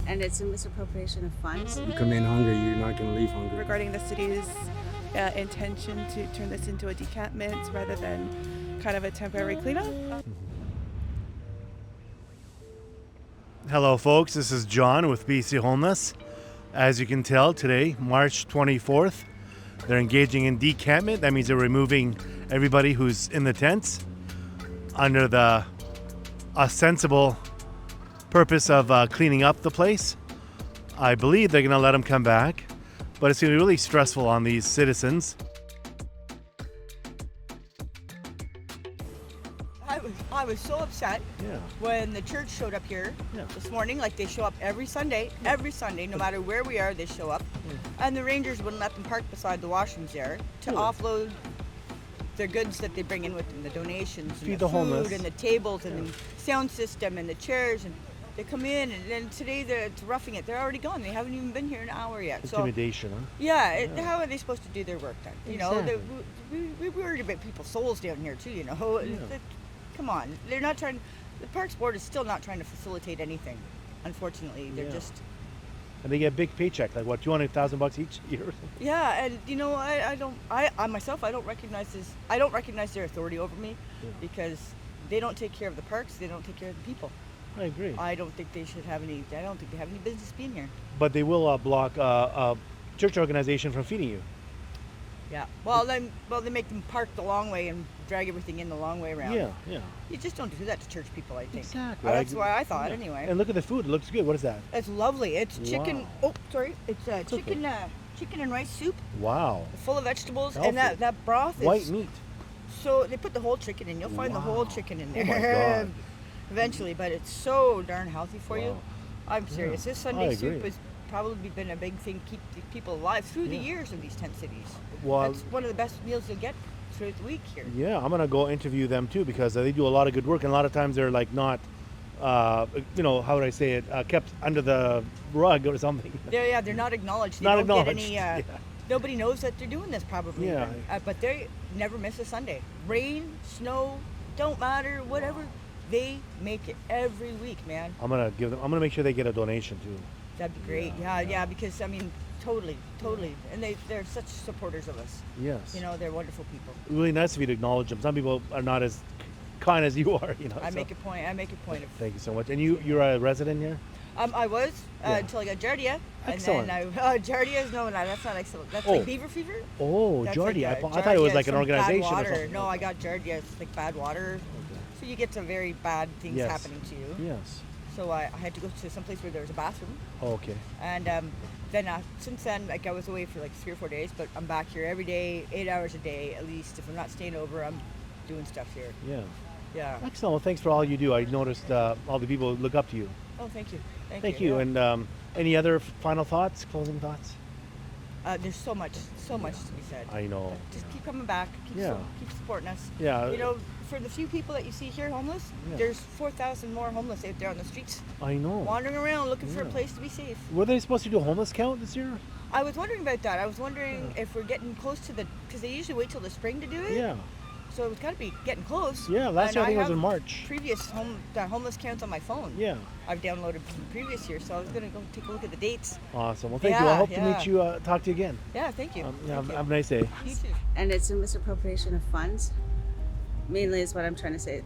and it's a misappropriation of funds. You come in hungry, you're not going to leave hungry. Regarding the city's intention to turn this into a decampment rather than kind of a temporary cleanup. Hello folks, this is John with BC Homeless. As you can tell today, March 24th, they're engaging in decampment. That means they're removing everybody who's in the tents under the ostensible purpose of cleaning up the place. I believe they're going to let them come back, but it's going to be really stressful on these citizens. I was so upset Yeah. when the church showed up here this morning. Like, they show up every Sunday, no matter where we are, they show up. And the rangers wouldn't let them park beside the washrooms there to offload their goods that they bring in with them, the donations, and Feed the the homeless. food, and the tables, and the sound system, and the chairs. And they come in, and then today it's roughing it. They're already gone. They haven't even been here an hour yet. Intimidation, huh? Yeah, how are they supposed to do their work then? You know, Exactly. we worried about people's souls down here too, you know. Come on, they're not trying. The Parks Board is still not trying to facilitate anything. Unfortunately, they're just. And they get a big paycheck, like what, $200,000 each year? Yeah, and you know, I myself, I don't recognize their authority over me because they don't take care of the parks. They don't take care of the people. I agree. I don't think they should have any. I don't think they have any business being here. But they will block a church organization from feeding you. Yeah. Well, they make them park the long way and drag everything in the long way around. Yeah. You just don't do that to church people, I think. Exactly. That's why I thought, anyway. And look at the food. It looks good. What is that? It's lovely. It's chicken. Wow. Oh, sorry. It's chicken. Chicken and rice soup, Wow. full of vegetables, Healthy. and that broth is White meat. So they put the whole chicken in. You'll find the whole chicken in there. Oh my God. Eventually, but it's so darn healthy for you. Wow. I'm serious. Yeah, This Sunday I soup agree. has probably been a big thing to keep the people alive through the years in these tent cities. Well, That's one of the best meals you'll get throughout the week here. yeah, I'm gonna go interview them too because they do a lot of good work, and a lot of times they're like not, how would I say it, kept under the rug or something. They're not acknowledged. They Not don't acknowledged. get any. Nobody knows that they're doing this probably. Yeah. But they never miss a Sunday. Rain, snow, don't matter, whatever. They make it every week, man. I'm gonna make sure they get a donation too. That'd be great. Yeah, because I mean, totally. And they're such supporters of us. Yes. You know, they're wonderful people. Really nice of you to acknowledge them. Some people are not as kind as you are, you know. I make a point of. Thank you so much. And you're a resident here? I was until I got Giardia. Excellent. And then Giardia is that's not excellent. That's like beaver fever. Oh, That's Giardia. like, I thought it was like an some organization bad or water. something. No, I got Giardia. It's like bad water. So you get some very bad things Yes. happening to you. Yes. So I had to go to some place where there was a bathroom. Oh, okay. And then since then, like, I was away for like 3 or 4 days, but I'm back here every day, 8 hours a day at least. If I'm not staying over, I'm doing stuff here. Yeah. Yeah. Excellent. Well, thanks for all you do. I noticed all the people look up to you. Oh, thank you. Thank you. Yeah. And any other final thoughts, closing thoughts? There's so much to be said. I know. Just keep coming back. Keep supporting us. Yeah. You know, for the few people that you see here homeless, there's 4,000 more homeless out there on the streets, I know. wandering around looking for a place to be safe. Were they supposed to do a homeless count this year? I was wondering about that. I was wondering if we're getting close to because they usually wait till the spring to do it. Yeah. So it's got to be getting close. Yeah, last year I think it was have in March. Previous homeless counts on my phone. Yeah. I've downloaded from previous year, so I was going to go take a look at the dates. Awesome. Well, thank you. I hope to meet you, talk to you again. Yeah, thank you. Have a nice day. You too. And it's a misappropriation of funds, mainly is what I'm trying to say.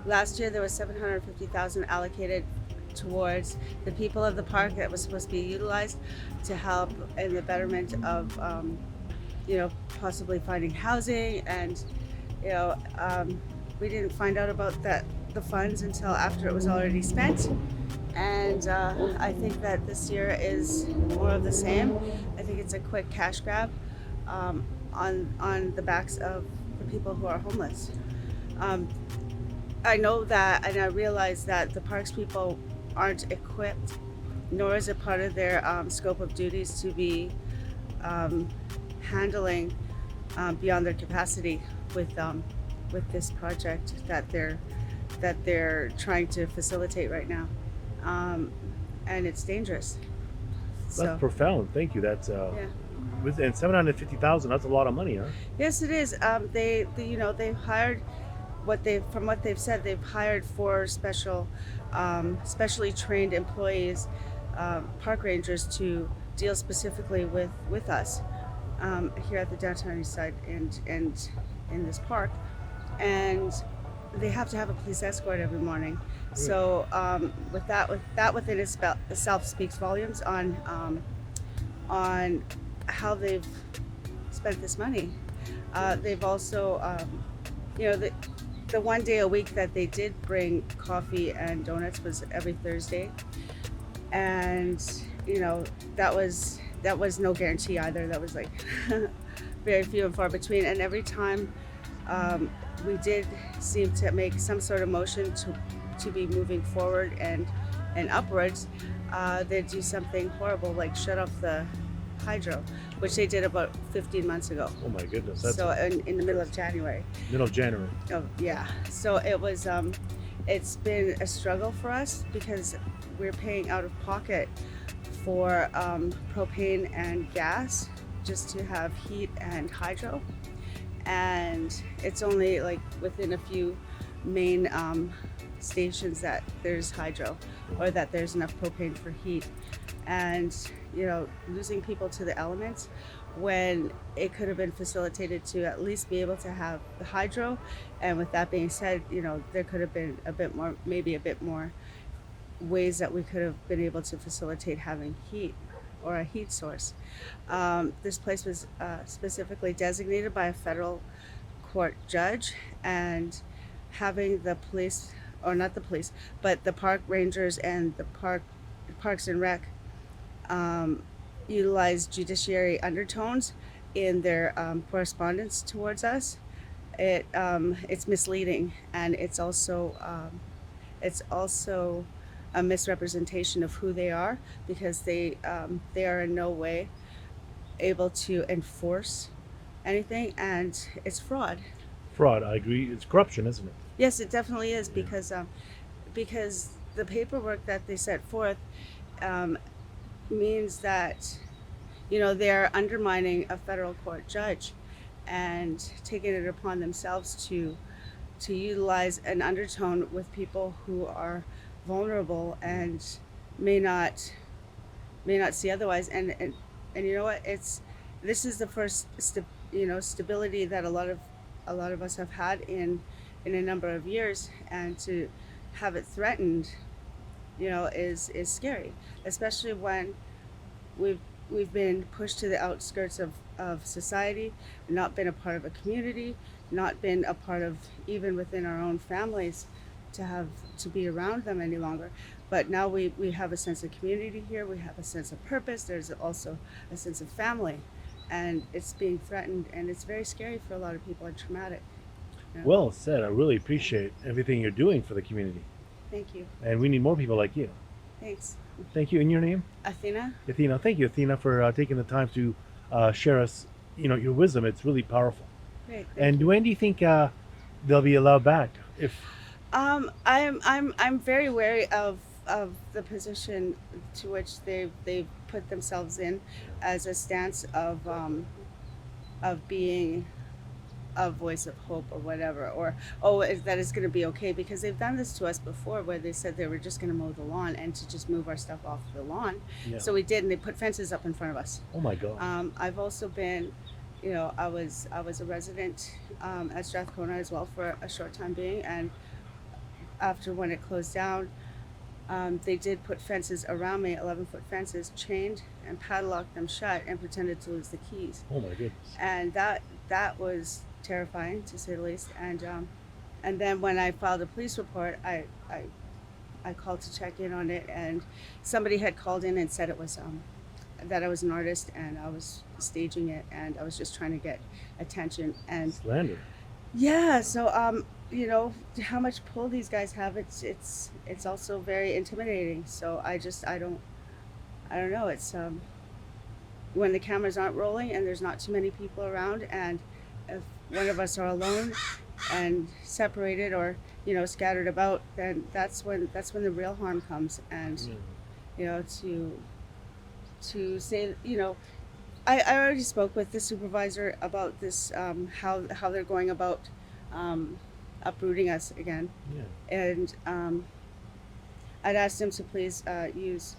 Last year there was $750,000 allocated towards the people of the park that was supposed to be utilized to help in the betterment of, possibly finding housing. And, we didn't find out about the funds until after it was already spent. And I think that this year is more of the same. I think it's a quick cash grab on the backs of the people who are homeless. I know that, and I realize that the parks people aren't equipped, nor is it part of their scope of duties to be handling beyond their capacity with this project that they're trying to facilitate right now, and it's dangerous. That's profound. Thank you. That's and $750,000. That's a lot of money, huh? Yes, it is. They've hired from what they've said, they've hired 4 specially trained employees park rangers to deal specifically with us here at the downtown east side and in this park, and they have to have a police escort every morning. So with that within itself speaks volumes on how they've spent this money. They've also, the one day a week that they did bring coffee and donuts was every Thursday, and that was no guarantee either. That was like very few and far between. And every time we did seem to make some sort of motion to be moving forward and upwards, they'd do something horrible like shut off the hydro, which they did about 15 months ago. Oh my goodness. That's So in the middle of January. middle of January. Oh yeah. So it was. It's been a struggle for us because we're paying out of pocket for propane and gas just to have heat and hydro, and it's only like within a few main stations that there's hydro or that there's enough propane for heat, and losing people to the elements when it could have been facilitated to at least be able to have the hydro. And with that being said, there could have been maybe a bit more ways that we could have been able to facilitate having heat or a heat source. This place was specifically designated by a federal court judge, and having the police, or not the police, but the park rangers and the Parks and Rec utilize judiciary undertones in their correspondence towards us. It's misleading, and it's also a misrepresentation of who they are, because they are in no way able to enforce anything, and it's fraud. Fraud, I agree. It's corruption, isn't it? Yes, it definitely is, because the paperwork that they set forth means that they're undermining a federal court judge and taking it upon themselves to utilize an undertone with people who are vulnerable and may not see otherwise. And you know what? This is the first stability that a lot of us have had in a number of years, and to have it threatened is scary, especially when we've been pushed to the outskirts of society, not been a part of a community, not been a part of even within our own families to be around them any longer. But now we have a sense of community here, we have a sense of purpose, there's also a sense of family, and it's being threatened, and it's very scary for a lot of people and traumatic. Well said. I really appreciate everything you're doing for the community. Thank you. And we need more people like you. Thanks. Thank you. And your name? Athena? Athena. Thank you, Athena, for taking the time to share us, your wisdom. It's really powerful. Great. And when do you think they'll be allowed back? If I'm very wary of the position to which they've put themselves in, as a stance of being a voice of hope or whatever, or that it's going to be okay, because they've done this to us before, where they said they were just going to mow the lawn and to just move our stuff off the lawn. Yeah. So we did, and they put fences up in front of us. Oh my God. I've also been, I was a resident at Strathcona as well for a short time being, and after when it closed down, they did put fences around me, 11-foot fences, chained and padlocked them shut, and pretended to lose the keys. Oh my goodness. And that was terrifying, to say the least. And then when I filed a police report, I called to check in on it, and somebody had called in and said it was that I was an artist and I was staging it, and I was just trying to get attention. And Slander. yeah, so how much pull these guys have, it's also very intimidating. So I don't know. It's when the cameras aren't rolling and there's not too many people around, and if one of us are alone and separated or scattered about, then that's when the real harm comes. And to say, I already spoke with the supervisor about this, how they're going about uprooting us again. Yeah. And I'd asked him to please use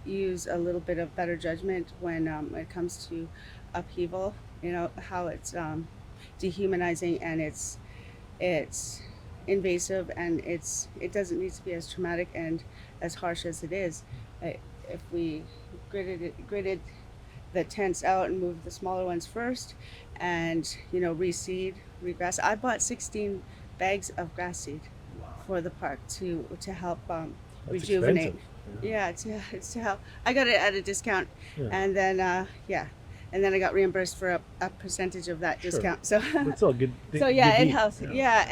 use a little bit of better judgment when it comes to upheaval. You know how it's dehumanizing, and it's invasive, and it doesn't need to be as traumatic and as harsh as it is. If we gridded the tents out and moved the smaller ones first, and reseed, regrass. I bought 16 bags of grass seed for the park to help That's rejuvenate. expensive. To help. I got it at a discount, Yeah. and then and then I got reimbursed for a percentage of that Sure. discount. So It's all good. so yeah, good it deed. helps. Yeah,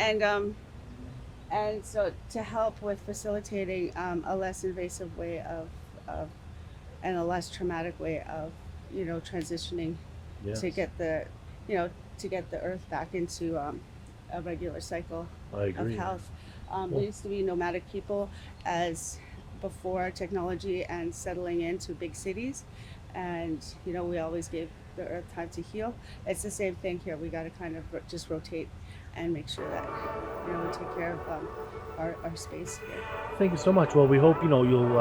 and so to help with facilitating a less invasive way of and a less traumatic way of transitioning Yes. to get the earth back into a regular cycle I agree. of health. Well- We used to be nomadic people as before technology and settling into big cities, and we always gave the earth time to heal. It's the same thing here. We got to kind of just rotate and make sure that we take care of our space here. Thank you so much. Well, we hope you'll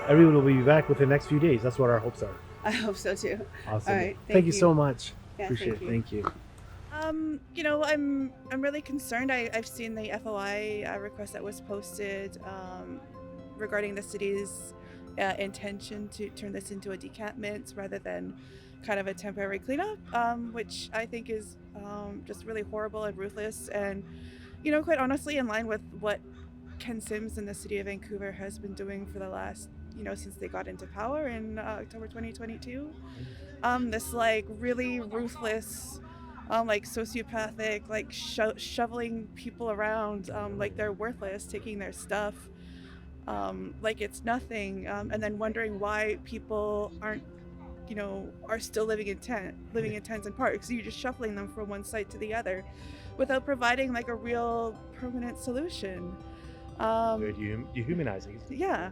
everyone will be back within the next few days. That's what our hopes are. I hope so too. Awesome. All right, Thank you so much. Yeah, Appreciate thank it. you. Thank you. I'm really concerned. I've seen the FOI request that was posted regarding the city's intention to turn this into a decampment rather than kind of a temporary cleanup, which I think is just really horrible and ruthless, and quite honestly in line with what Ken Sims and the city of Vancouver has been doing for the last since they got into power in October 2022. This like really ruthless, like sociopathic, like shoveling people around like they're worthless, taking their stuff like it's nothing, and then wondering why people aren't are still living in tents and parks. You're just shuffling them from one site to the other without providing like a real permanent solution. Very dehumanizing. Yeah.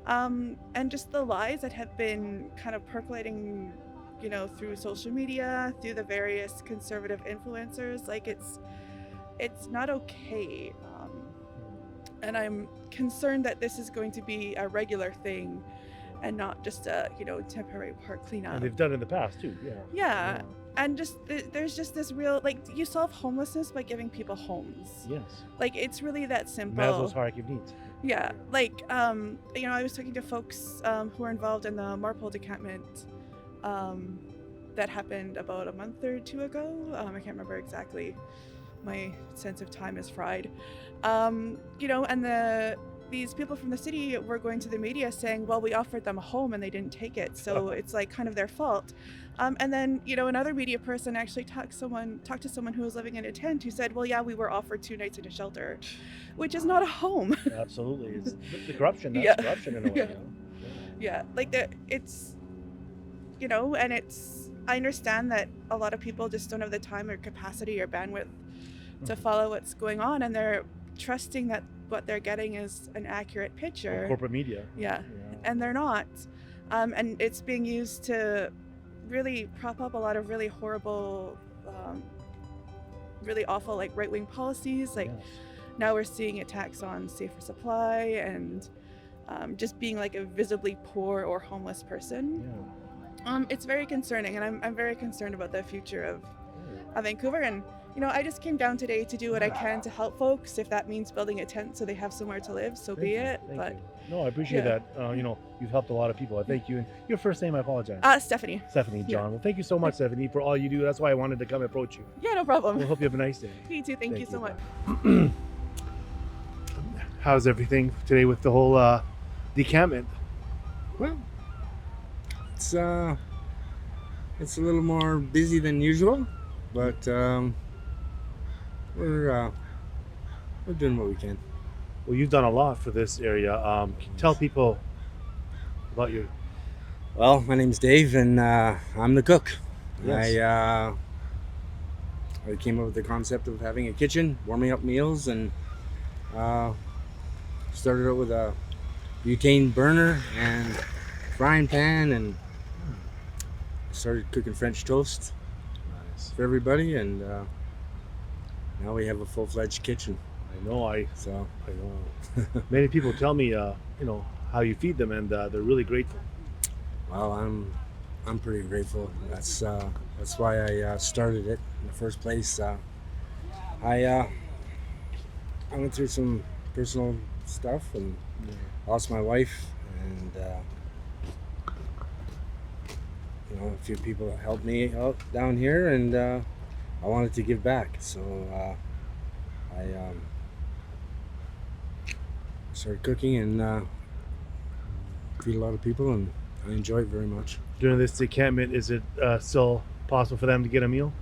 And just the lies that have been kind of percolating, through social media, through the various conservative influencers, like it's not okay. And I'm concerned that this is going to be a regular thing and not just a, temporary park cleanup. And they've done it in the past too. Yeah. Yeah. And just there's just this real, like, you solve homelessness by giving people homes. Yes. Like, it's really that simple. Maslow's hierarchy of needs. Yeah, like, I was talking to folks who are involved in the Marpole decampment that happened about a month or two ago. I can't remember exactly. My sense of time is fried. And these people from the city were going to the media saying, well, we offered them a home and they didn't take it, so it's like kind of their fault. And then, another media person actually talked to someone who was living in a tent who said, well, yeah, we were offered 2 nights in a shelter, which is not a home. Absolutely. It's the corruption. That's Yeah. corruption in a way. Yeah. Yeah, like it's, and I understand that a lot of people just don't have the time or capacity or bandwidth to follow what's going on, and they're trusting that what they're getting is an accurate picture. Corporate media. Yeah, and they're not. And it's being used to really prop up a lot of really horrible, really awful, like, right-wing policies. Like, Yes. now we're seeing attacks on safer supply and just being like a visibly poor or homeless person. Yeah. It's very concerning, and I'm very concerned about the future of Vancouver. And I just came down today to do what I can to help folks. If that means building a tent so they have somewhere to live, so be it. Thank But you. No, I appreciate yeah. that. You've helped a lot of people. I thank you. And your first name, I apologize. Stephanie. Stephanie, John. Well, thank you so much, Stephanie, for all you do. That's why I wanted to come and approach you. Yeah, no problem. We'll hope you have a nice day. You too. Thank you so much. Bye. How's everything today with the whole decampment? Well, it's a little more busy than usual, but we're doing what we can. Well, you've done a lot for this area. Can you tell people about you? Well, my name's Dave, and I'm the cook. Yes. I came up with the concept of having a kitchen, warming up meals, and started out with a butane burner and frying pan, and started cooking French toast Nice. for everybody, and now we have a full-fledged kitchen. I know. So I know. Many people tell me, how you feed them, and they're really grateful. Well, I'm pretty grateful. That's why I started it in the first place. I went through some personal stuff and lost my wife, and a few people that helped me out down here, and I wanted to give back. So I started cooking and feed a lot of people, and I enjoy it very much. During this decampment, is it still possible for them to get a meal?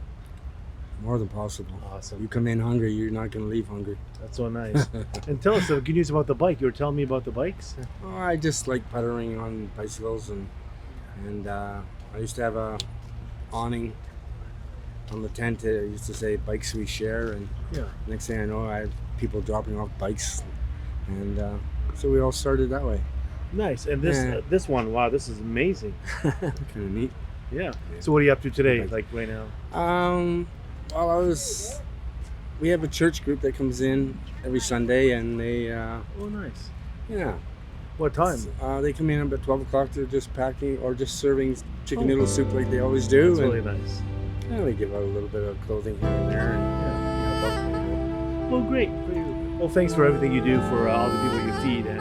More than possible. Awesome. You come in hungry, you're not going to leave hungry. That's so nice. And tell us the good news about the bike. You were telling me about the bikes. Oh, I just like puttering on bicycles, and I used to have a awning on the tent. It used to say "Bikes We Share," and Yeah. next thing I know, I have people dropping off bikes, and so we all started that way. Nice. And this Yeah. this one, wow, this is amazing. Kind of neat. Yeah. So what are you up to today? Bike. Like right now? Well, we have a church group that comes in every Sunday, and they, Oh, nice. yeah. What time? They come in about 12 o'clock. They're just packing or just serving chicken Oh. noodle soup like they always do. That's and really nice. they give out a little bit of clothing here and there. And, help out people. Well, great. Well, thanks for everything you do for all the people you feed. And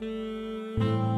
Thank you.